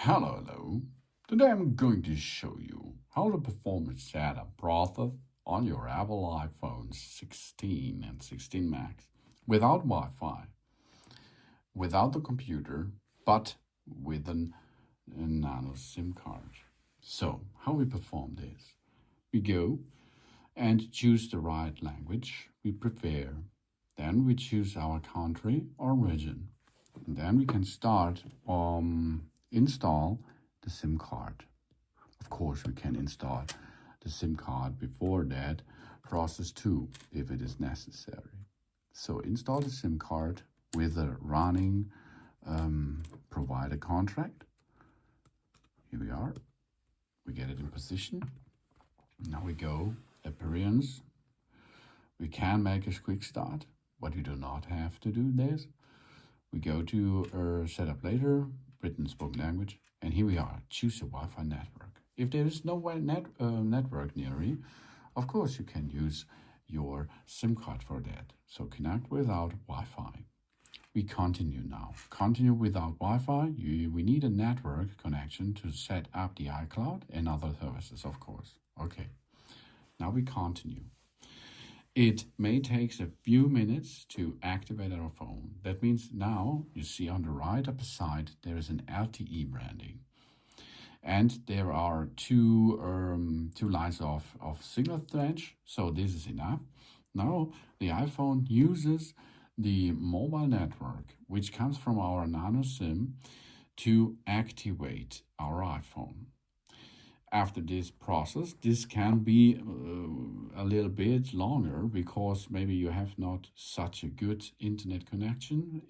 Hello. Today I'm going to show you how to perform a setup process on your Apple iPhones 16 and 16 Max without Wi-Fi, without the computer, but with a nano SIM card. So, how we perform this? We go and choose the right language we prefer. Then we choose our country or region. And then we can start install the SIM card. Of course, we can install the SIM card before that process too, if it is necessary. So install the SIM card with a running provider contract. Here we are. We get it in position. Now we go appearance. We can make a quick start, but you do not have to do this. We go to setup later, written spoken language, and here we are. Choose a Wi-Fi network. If there is no network near you, of course you can use your SIM card for that. So connect without Wi-Fi. We continue now. Continue without Wi-Fi. We need a network connection to set up the iCloud and other services, of course. Okay. Now we continue. It may take a few minutes to activate our phone. That means now you see on the right upper side there is an LTE branding. And there are two lines of signal strength, so this is enough. Now the iPhone uses the mobile network, which comes from our nano SIM, to activate our iPhone. After this process, this can be a little bit longer because maybe you have not such a good internet connection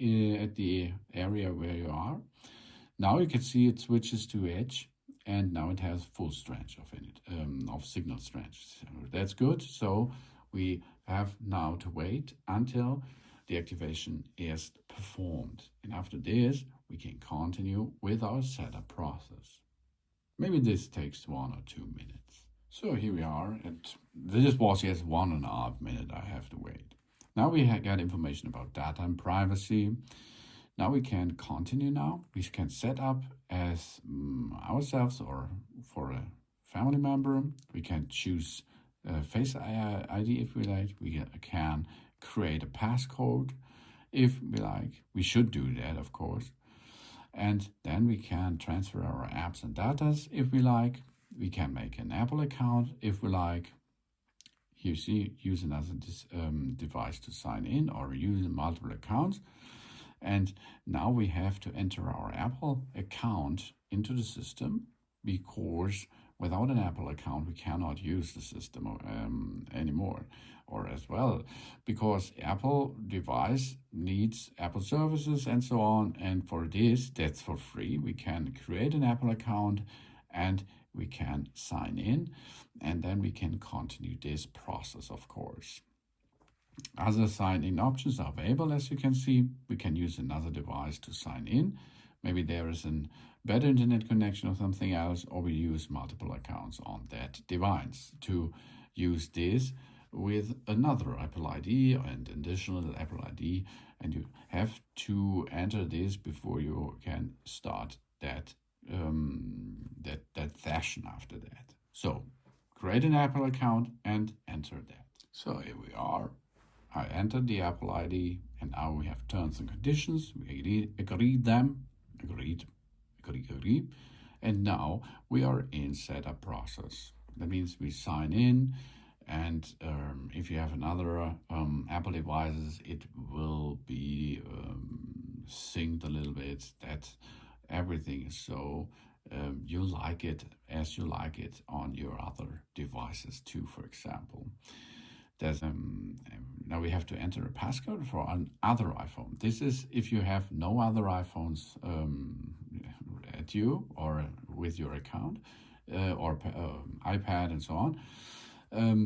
at the area where you are. Now you can see it switches to Edge, and now it has full strength of signal strength. So that's good. So we have now to wait until the activation is performed. And after this, we can continue with our setup process. Maybe this takes 1 or 2 minutes. So here we are, and this was just 1.5 minutes I have to wait. Now we got information about data and privacy. Now we can continue now. We can set up as ourselves or for a family member. We can choose Face ID if we like. We can create a passcode if we like. We should do that, of course. And then we can transfer our apps and data if we like. We can make an Apple account if we like. You see, use another device to sign in or use multiple accounts. And now we have to enter our Apple account into the system because without an Apple account, we cannot use the system anymore. Or as well, because Apple device needs Apple services and so on. And for this, that's for free. We can create an Apple account and we can sign in, and then we can continue this process, of course. Other sign-in options are available, as you can see. We can use another device to sign in. Maybe there is a better internet connection or something else, or we use multiple accounts on that device to use this with another Apple ID and additional Apple ID, and you have to enter this before you can start that session after that. So create an Apple account and enter that. So here we are. I entered the Apple ID, and now we have terms and conditions. We agreed, and now we are in setup process. That means we sign in. And if you have another Apple devices, it will be synced a little bit that everything is so you like it as you like it on your other devices too, for example. There's now we have to enter a passcode for another iPhone. This is if you have no other iPhones at you or with your account or iPad and so on.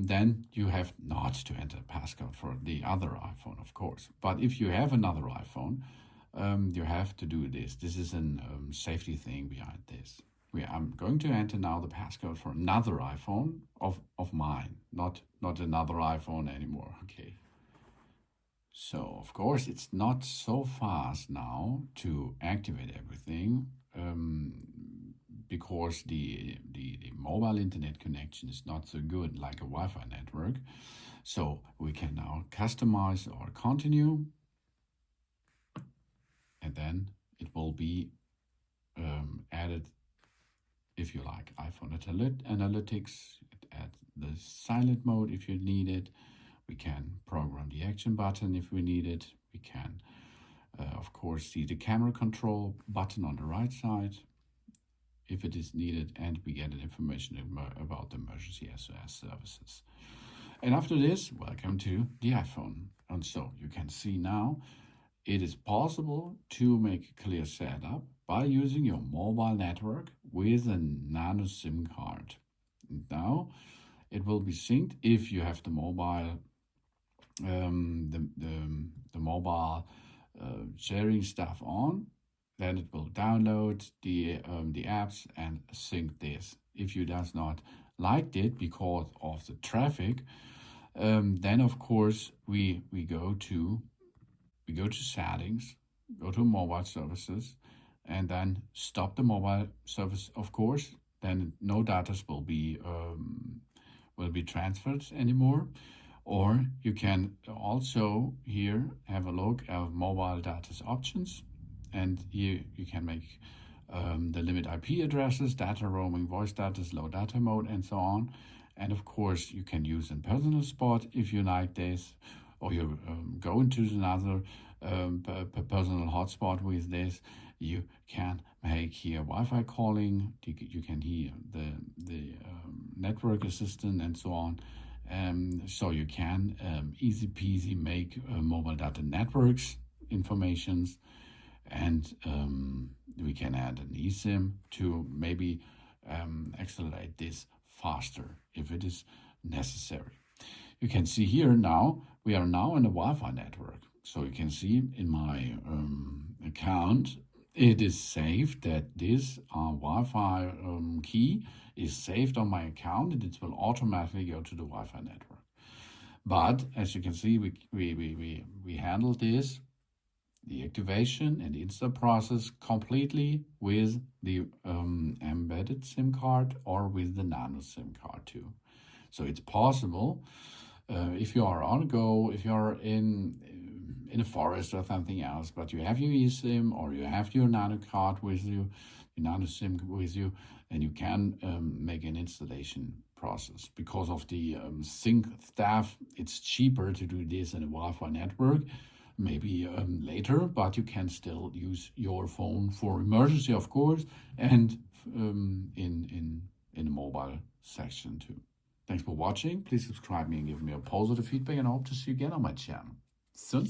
Then you have not to enter a passcode for the other iPhone, of course. But if you have another iPhone, you have to do this. This is a safety thing behind this. I'm going to enter now the passcode for another iPhone of mine, not another iPhone anymore. Okay. So, of course, it's not so fast now to activate everything because the mobile internet connection is not so good like a Wi-Fi network. So we can now customize or continue, and then it will be added. If you like iPhone analytics, add the silent mode if you need it. We can program the action button if we need it. We can, of course, see the camera control button on the right side if it is needed, and we get information about the emergency SOS services. And after this, welcome to the iPhone. And so you can see now it is possible to make a clear setup by using your mobile network with a nano SIM card. Now it will be synced if you have the mobile mobile sharing stuff on. Then it will download the apps and sync this. If you does not like it because of the traffic, then of course we go to settings, go to mobile services, and then stop the mobile service, of course. Then no data will be transferred anymore. Or you can also here have a look at mobile data options, and here you can make the limit IP addresses, data roaming, voice data, low data mode, and so on. And of course you can use a personal spot if you like this, or you go into another personal hotspot with this. You can make here Wi-Fi calling. You can hear the network assistant and so on. So you can easy peasy make mobile data networks informations, and we can add an eSIM to maybe accelerate this faster if it is necessary. You can see here now, we are now in a Wi-Fi network. So you can see in my account, it is saved that this Wi-Fi key is saved on my account, and it will automatically go to the Wi-Fi network. But as you can see, we handle this, the activation and install process completely with the embedded SIM card or with the nano SIM card too. So it's possible if you are on go, if you are in a forest or something else, but you have your eSIM or you have your nano card with you, your nano SIM with you, and you can make an installation process. Because of the sync stuff, it's cheaper to do this in a Wi-Fi network, maybe later, but you can still use your phone for emergency, of course, and in a mobile section too. Thanks for watching. Please subscribe me and give me a positive feedback, and I hope to see you again on my channel. Soon.